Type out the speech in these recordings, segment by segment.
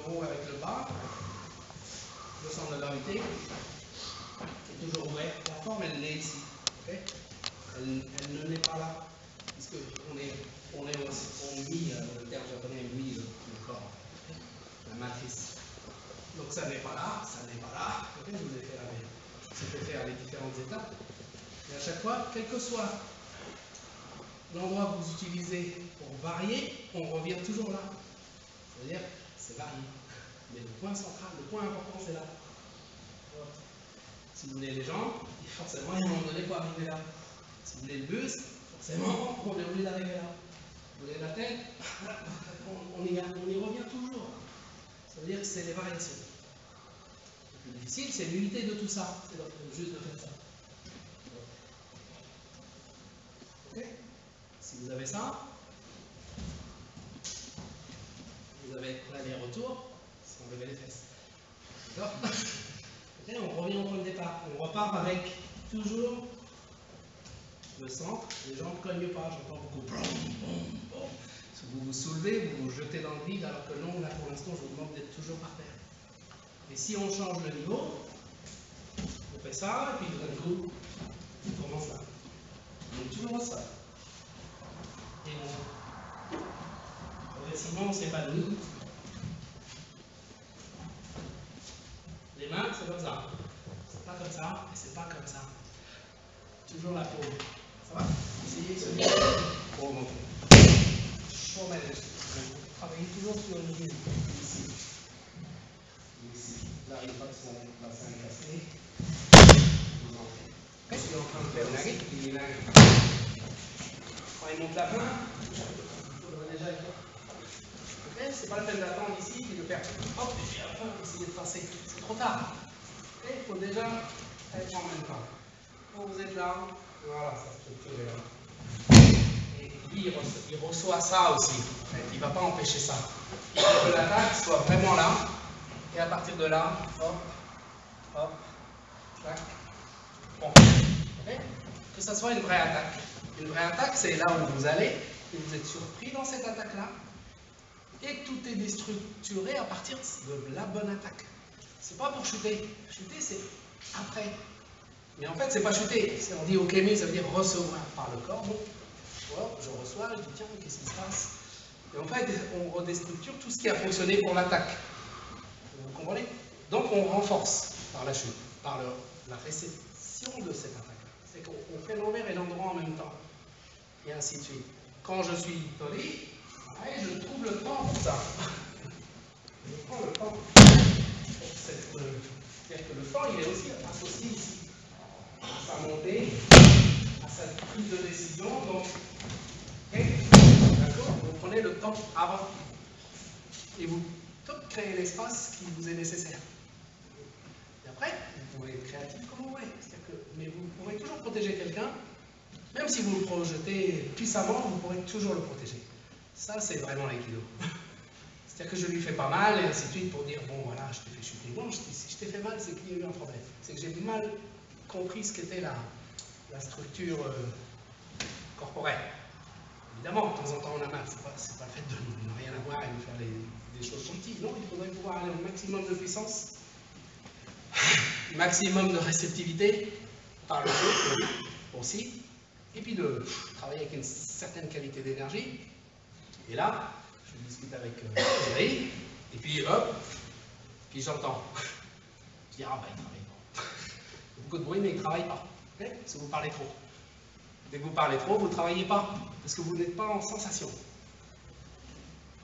haut avec le bas, le centre de gravité est toujours ouvert. La forme, elle l'est ici. Okay, elle ne l'est pas là, puisque on mie, le terme japonais mie le corps, okay, la matrice. Donc ça n'est pas là, ça n'est pas là. Okay, je vous ai fait faire les différentes étapes. Et à chaque fois, quel que soit l'endroit que vous utilisez pour varier, on revient toujours là. C'est-à-dire, c'est varié. Mais le point central, le point important, c'est là. Si vous voulez les jambes, forcément, il y a un moment donné pour arriver là. Si vous voulez le buste, forcément, on est obligé d'arriver là. Vous voulez la tête, on y revient toujours. Ça veut dire que c'est les variations. Le plus difficile, c'est l'unité de tout ça. C'est juste de faire ça. Ok? Si vous avez ça, vous avez l'aller-retour, c'est enlever les fesses. D'accord? Okay, on revient au point de départ. On repart avec toujours le centre. Les jambes ne cognent pas. J'entends beaucoup. Si vous vous soulevez, vous vous jetez dans le vide, alors que non, là pour l'instant, je vous demande d'être toujours par terre. Et si on change le niveau, on fait ça, et puis tout d'un coup, on commence là. On est toujours au sol. Et progressivement, on s'épanouit. Les mains, c'est comme ça. C'est pas comme ça, et c'est pas comme ça. Toujours la paume. Ça va? Essayez ce niveau. Pour remonter. Pour manage. Travaillez toujours sur le niveau. Ici. Ici. Là, il n'y a pas de son bassin cassé. Vous entrez. Je suis en train de faire une aguette, puis il est quand il monte la main, il faudrait déjà être là. Okay, c'est pas la peine d'attendre ici et de faire hop, et puis après essayer de passer. C'est trop tard. Okay, il faut déjà être en même temps. Quand vous êtes là, voilà, ça structure est là. Et lui, il reçoit ça aussi. En fait, il ne va pas empêcher ça. Il faut que l'attaque soit vraiment là. Et à partir de là, hop, hop, tac, bon. Okay, que ça soit une vraie attaque. Une vraie attaque, c'est là où vous allez, et vous êtes surpris dans cette attaque-là, et que tout est déstructuré à partir de la bonne attaque. C'est pas pour chuter. Chuter, c'est après. Mais en fait, c'est pas chuter. On dit okemi, ça veut dire recevoir par le corps. Donc, je reçois, je dis tiens, qu'est-ce qui se passe? Et en fait, on redéstructure tout ce qui a fonctionné pour l'attaque. Vous comprenez? Donc, on renforce par la chute, par la réception de cette attaque. C'est qu'on fait l'envers et l'endroit en même temps. Et ainsi de suite. Quand je suis poli, je trouve le temps pour ça. Je prends le temps. C'est-à-dire que le temps, il est aussi associé ici à sa montée, à sa prise de décision. Donc, okay, d'accord, vous prenez le temps avant. Et vous créez l'espace qui vous est nécessaire. Et après, vous pouvez être créatif comme vous voulez. Mais vous pourrez toujours protéger quelqu'un. Même si vous le projetez puissamment, vous pourrez toujours le protéger. Ça, c'est vraiment l'aïkido. C'est-à-dire que je lui fais pas mal, et ainsi de suite, pour dire, bon, voilà, je t'ai fait chuter. Non, si je t'ai fait mal, c'est qu'il y a eu un problème. C'est que j'ai mal compris ce qu'était la structure corporelle. Évidemment, de temps en temps, on a mal. C'est pas le fait de ne rien avoir et de faire des choses gentilles. Non, il faudrait pouvoir aller au maximum de puissance, maximum de réceptivité, par le jeu aussi. Et puis de travailler avec une certaine qualité d'énergie. Et là, je discute avec Thierry, et puis hop, puis j'entends. Je dis, ah ben il travaille pas. Il y a beaucoup de bruit, mais il ne travaille pas. Okay, parce que vous parlez trop. Dès que vous parlez trop, vous ne travaillez pas, parce que vous n'êtes pas en sensation.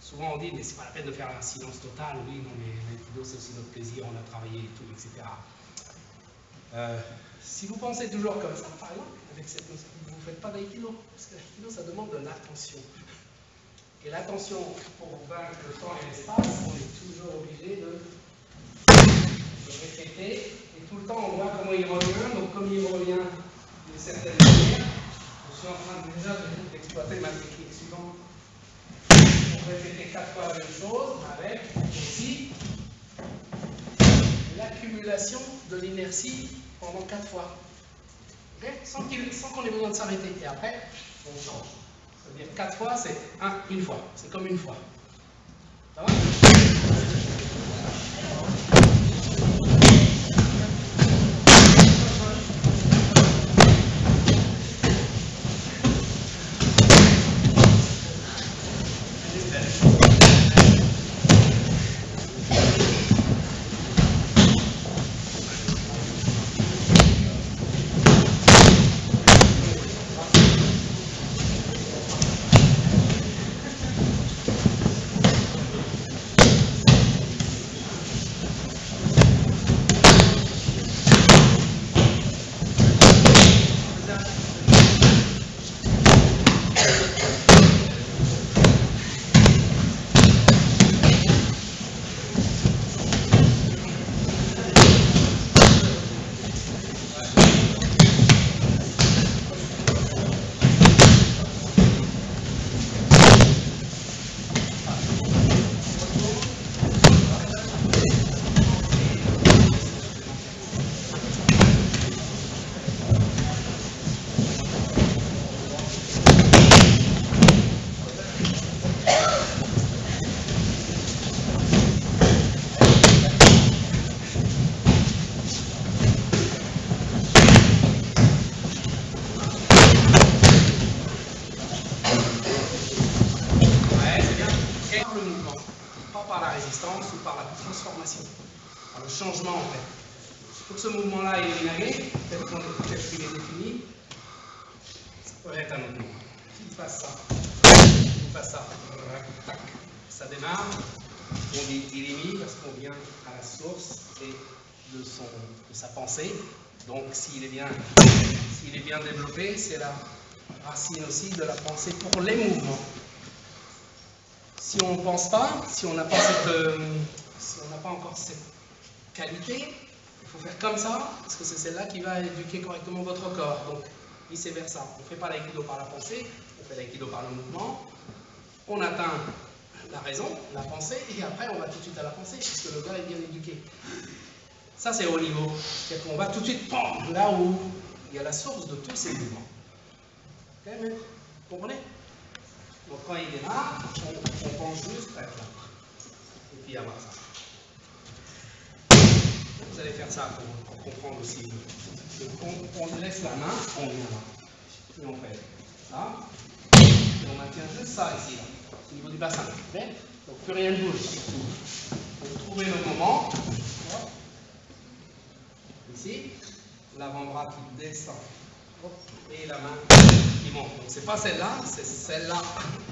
Souvent on dit, mais c'est pas la peine de faire un silence total. Oui, non, mais l'aïkido c'est aussi notre plaisir, on a travaillé et tout, etc. Si vous pensez toujours comme ça, par exemple, avec cette notion, vous ne faites pas d'aïkido, parce que l'aïkido, ça demande de l'attention. Et l'attention, pour vaincre le temps et l'espace, on est toujours obligé de répéter. Et tout le temps, on voit comment il revient. Donc, comme il revient d'une certaine manière, je suis en train déjà d'exploiter ma technique suivante pour répéter 4 fois la même chose, avec aussi l'accumulation de l'inertie pendant 4 fois. Okay, sans qu'on ait besoin de s'arrêter. Et après, on change. Ça veut dire 4 fois, c'est une fois. C'est comme une fois. Ça va? Ou par la transformation, par le changement en fait. Pour que ce mouvement-là est éliminé, tel qu'il est défini, ça pourrait être un autre mouvement. Qu'il fasse ça, qu'il fasse ça, tac, ça démarre, on élimine parce qu'on vient à la source de sa pensée. Donc s'il est bien développé, c'est la racine aussi de la pensée pour les mouvements. Si on ne pense pas, si on n'a pas encore cette qualité, il faut faire comme ça, parce que c'est celle-là qui va éduquer correctement votre corps. Donc, vice-versa. On ne fait pas l'aïkido par la pensée, on fait l'aïkido par le mouvement. On atteint la raison, la pensée, et après on va tout de suite à la pensée, puisque le gars est bien éduqué. Ça, c'est au niveau. C'est-à-dire qu'on va tout de suite là où il y a la source de tous ces mouvements. Ok, mais vous comprenez? Donc quand il démarre, on pense juste à là. Et puis avoir ça. Vous allez faire ça pour comprendre aussi. On laisse la main, on vient là. Et on fait ça. Et on maintient juste ça ici, là, au niveau du bassin. Okay? Donc plus rien ne bouge. Pour trouver le moment. Ici, l'avant-bras qui descend. Et la main qui monte. Donc c'est pas celle-là, c'est celle-là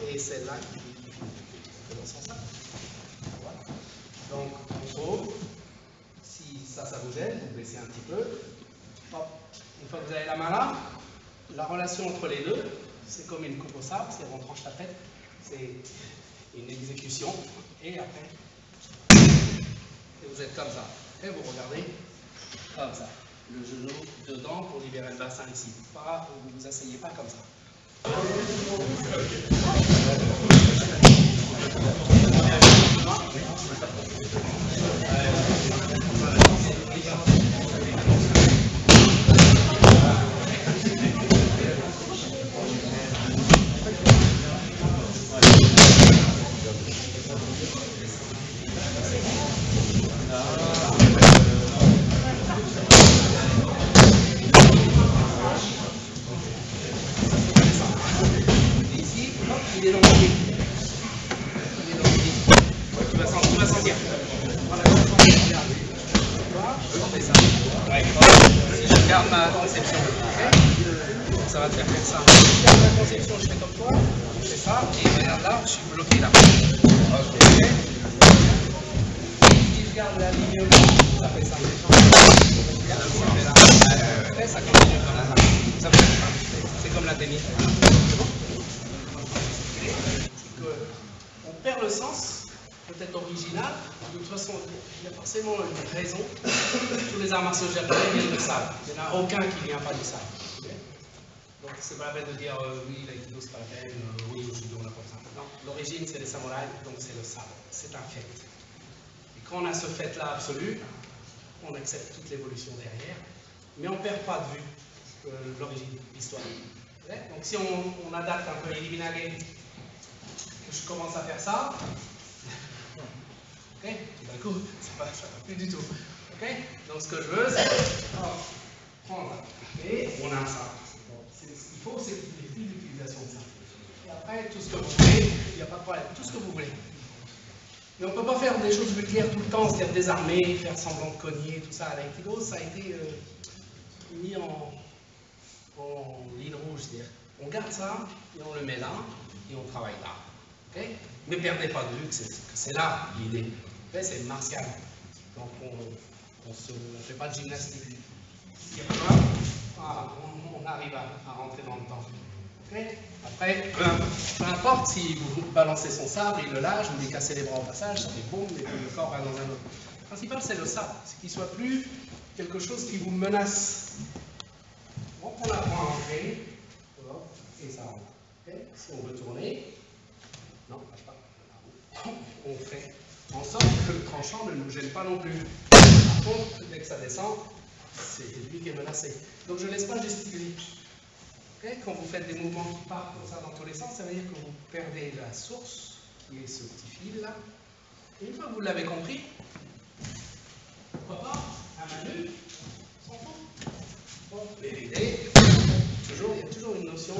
et celle-là qui fait dans ce sens-là. Voilà. Donc en gros, si ça vous aide, vous baissez un petit peu. Hop. Une fois que vous avez la main là, la relation entre les deux, c'est comme une coupe au sable, c'est on tranche la tête, c'est une exécution, et après, et vous êtes comme ça. Et vous regardez comme ça. Le genou dedans pour libérer le bassin ici. Pas, vous vous asseyez pas comme ça. Il est dans le pied. Il est dans le pied. Ouais, tu vas sentir. Voilà, tu vas sentir. Tu vois, on fait ça. Ouais. Si je garde ma conception, okay, ça va te faire ça. Si je garde ma conception, je fais comme toi, je fais ça, et regarde là, je suis bloqué là. Ok. Si je garde la ligne, ça fait ça. Après, ça continue comme ça. C'est comme la tennis. C'est bon? On perd le sens, peut-être original, de toute façon, il y a forcément une raison. Tous les arts martiaux japonais viennent de sable. Il n'y en a aucun qui ne vient pas du sable. Okay? Donc, c'est pas la peine de dire oui, l'aïkido, c'est pas la peine, oui, le judo, on n'a pas ça. Non, l'origine, c'est les samouraïs, donc c'est le sable. C'est un fait. Et quand on a ce fait-là absolu, on accepte toute l'évolution derrière, mais on ne perd pas de vue l'origine, l'histoire. Okay? Donc, si on adapte un peu les Ibinage, je commence à faire ça, ok, tout d'un coup, ça va plus du tout, ok. Donc ce que je veux, c'est prendre, et on a ça. Donc, ce qu'il faut, c'est les fils d'utilisation de ça. Et après, tout ce que vous voulez, il n'y a pas de problème, tout ce que vous voulez. Mais on ne peut pas faire des choses nucléaires tout le temps, c'est-à-dire désarmer, faire semblant de cogner, tout ça. À l'aïkido, ça a été mis en ligne rouge, c'est-à-dire on garde ça, et on le met là, et on travaille là. Okay? Mais perdez pas de vue que c'est là l'idée. Okay? C'est martial. Donc on ne fait pas de gymnastique. Voilà, on arrive à Okay. Après, peu importe si vous balancez son sabre, il le lâche, vous lui cassez les bras au passage, ça fait boum, et puis le corps va dans un autre. Le principal, c'est le sabre, c'est qu'il ne soit plus quelque chose qui vous menace. Donc on apprend à entrer, et ça rentre. Okay. Si on veut tourner, non, lâche pas. On fait en sorte que le tranchant ne nous gêne pas non plus. Par contre, dès que ça descend, c'est lui qui est menacé. Donc je ne laisse pas gesticuler. Okay. Quand vous faites des mouvements qui partent comme ça dans tous les sens, ça veut dire que vous perdez la source, qui est ce petit fil là. Et une fois que vous l'avez compris, pourquoi pas, à main nue, sans fond. Bon, mais l'idée, il y a toujours une notion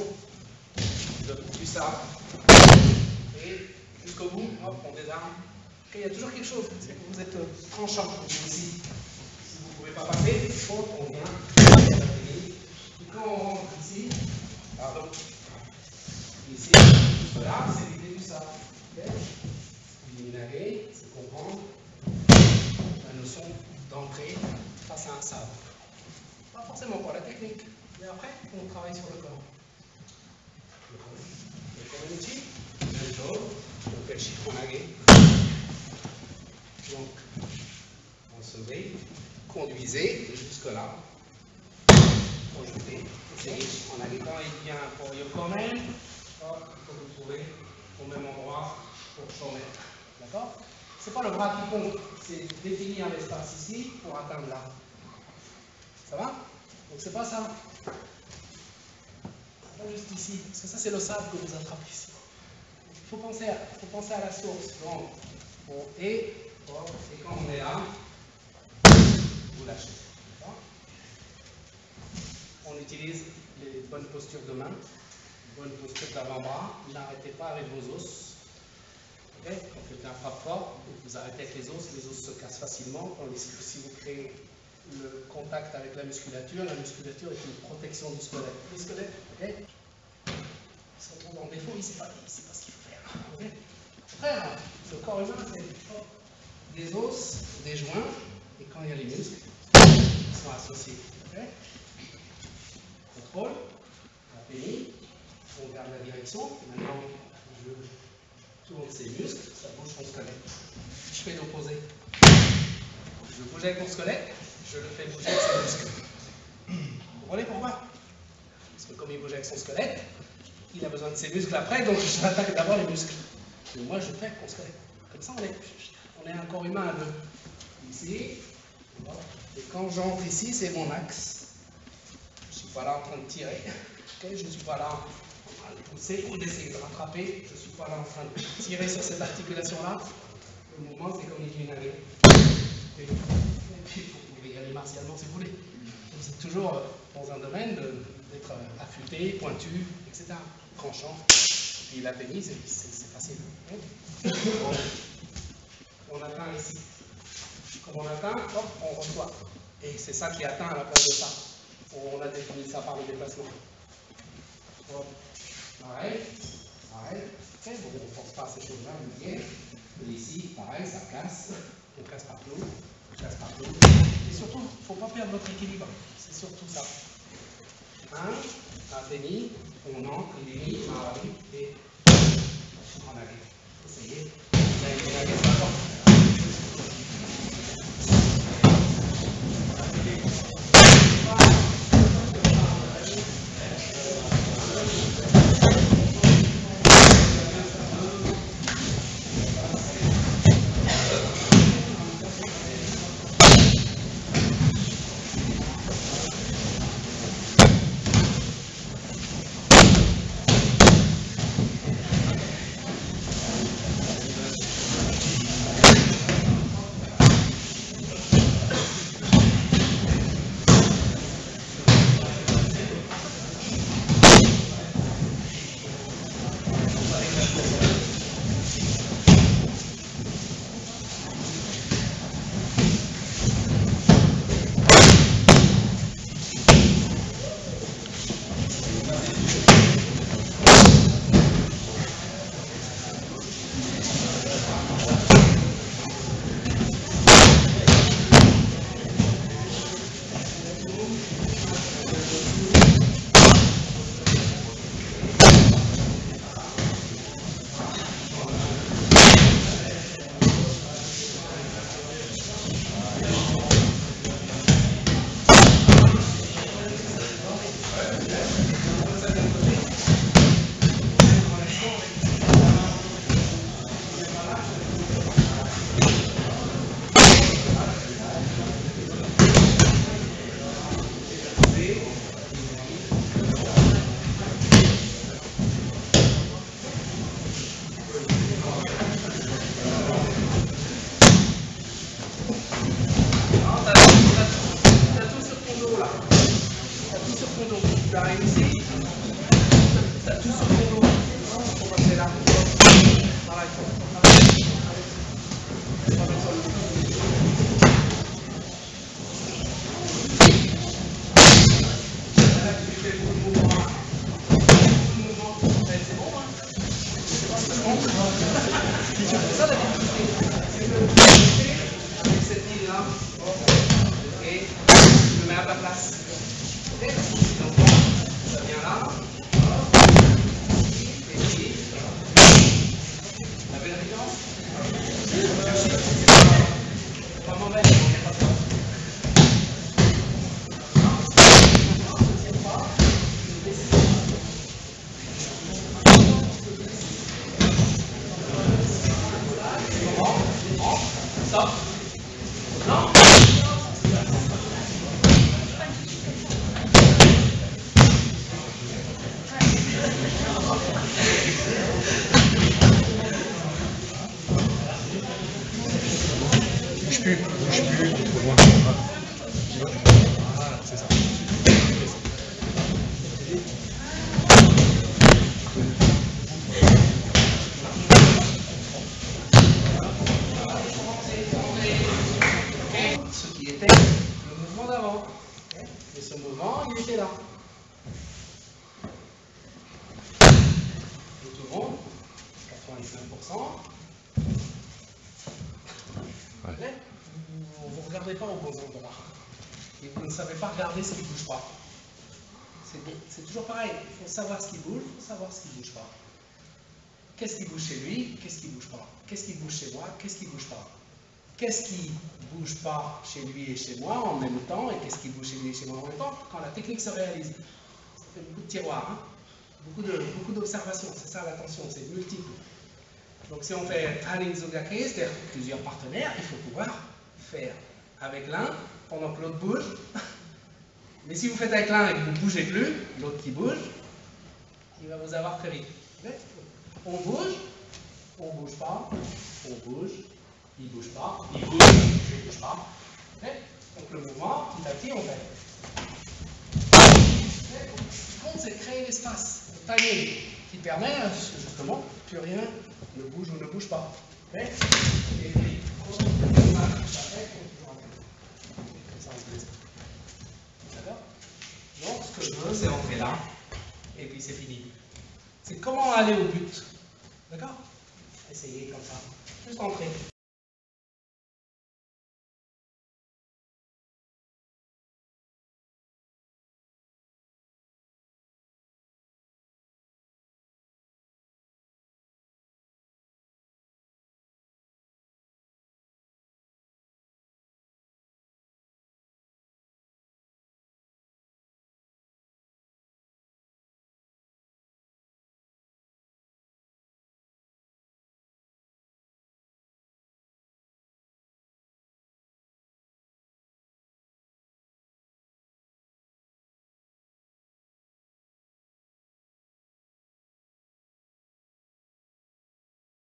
du sabre. Et jusqu'au bout, hop, on désarme. Okay, il y a toujours quelque chose, c'est que vous êtes tranchant ici. Si vous ne pouvez pas passer, on vient. Et quand on rentre ici, pardon, ici, voilà, c'est l'idée du sabre. Okay. L'inagé, c'est comprendre la notion d'entrée face à un sabre. Pas forcément pour la technique, mais après, on travaille sur le corps. Le community, même chose, on fait le chiffre en agé. Donc, recevez, conduisez jusque-là, conjuguez, essayez en agé. Quand il vient pour Yokomen, hop, il faut vous trouver au même endroit pour chômer. D'accord? Ce n'est pas le bras qui compte, c'est définir l'espace ici pour atteindre là. Ça va? Donc c'est pas ça. C'est pas juste ici, parce que ça c'est le sable que vous attrapez ici. Il faut penser à la source. Donc, et quand on est là, vous lâchez. On utilise les bonnes postures de main, bonne posture d'avant-bras. N'arrêtez pas avec vos os. Okay. Quand quelqu'un frappe fort, vous arrêtez avec les os se cassent facilement. Si vous créez le contact avec la musculature est une protection du squelette. Le squelette, okay. Si on tombe en défaut, il ne sait pas ce qu'il faut faire. Okay. Après, le corps humain, c'est des os, des joints, et quand il y a les muscles, ils sont associés. Okay. Contrôle, la pénis, on garde la direction, maintenant je tourne ces muscles, ça bouge son squelette. Je fais l'opposé. Je bouge avec mon squelette, je le fais bouger avec ses muscles. Vous comprenez pourquoi? Parce que comme il bouge avec son squelette, il a besoin de ses muscles après, donc je attaque d'abord les muscles. Et moi, je fais avec mon squelette. Comme ça, on est un corps humain à deux. Ici, et quand j'entre ici, c'est mon axe. Je ne suis pas là en train de tirer. Okay, je ne suis pas là en train de pousser ou d'essayer de rattraper. Je ne suis pas là en train de tirer sur cette articulation-là. Le mouvement, c'est comme une allée. Et puis, vous pouvez y aller martialement si vous voulez. Vous êtes toujours dans un domaine d'être affûté, pointu, etc. Tranchant. Et puis la pénis, c'est facile. On atteint ici. Comme on atteint, hop, on reçoit. Et c'est ça qui atteint à la place de ça. On a défini ça par le déplacement. Hop. Pareil. Okay, bon, on ne pense pas à ces choses-là, mais ici, pareil, ça casse. On casse partout. Et surtout, il ne faut pas perdre votre équilibre. C'est surtout ça. Un pénis, on entre, il est mis, on arrive, et on arrive. Essayez. Vous avez une arrive, ça Tu arrives ici, tu as tout sur ton dos. Il faut passer là. Voilà, il faut pas mettre sur le dos. Là, tu fais beaucoup de mouvements. C'est bon, hein? C'est bon. C'est ça la difficulté. C'est que avec cette ligne-là, et je le mets à ta place. Ok? Donc, ça vient là. Et puis, la belle différence? C'est pas mauvais, il n'y a pas de temps. Stop. Non. Bouge plus, faut voir. Voilà, c'est ça. Ce qui était le mouvement d'avant. Et ce mouvement, il était là. Et tout le monde, 85%. Ouais. Vous ne regardez pas au bon endroit. Et vous ne savez pas regarder ce qui ne bouge pas. C'est toujours pareil. Il faut savoir ce qui bouge, il faut savoir ce qui ne bouge pas. Qu'est-ce qui bouge chez lui, qu'est-ce qui ne bouge pas? Qu'est-ce qui bouge chez moi, qu'est-ce qui ne bouge pas? Qu'est-ce qui ne bouge pas chez lui et chez moi en même temps, et qu'est-ce qui bouge chez lui et chez moi en même temps? Quand la technique se réalise, ça fait beaucoup de tiroirs, hein? Beaucoup d'observations, c'est ça l'attention, c'est multiple. Donc si on fait Hanning-Zogake, c'est-à-dire plusieurs partenaires, il faut pouvoir faire avec l'un pendant que l'autre bouge. Mais si vous faites avec l'un et que vous ne bougez plus, l'autre qui bouge, il va vous avoir très vite. On bouge pas, on bouge, il bouge pas, il bouge, je ne bouge pas. Donc le mouvement, petit à petit, on fait. Ce qui compte, c'est créer l'espace, le timing, qui permet justement que rien ne bouge ou ne bouge pas. Et puis, d'accord? Donc ce que je veux, c'est entrer là, et puis c'est fini. C'est comment aller au but. D'accord? Essayez comme ça. Juste entrer.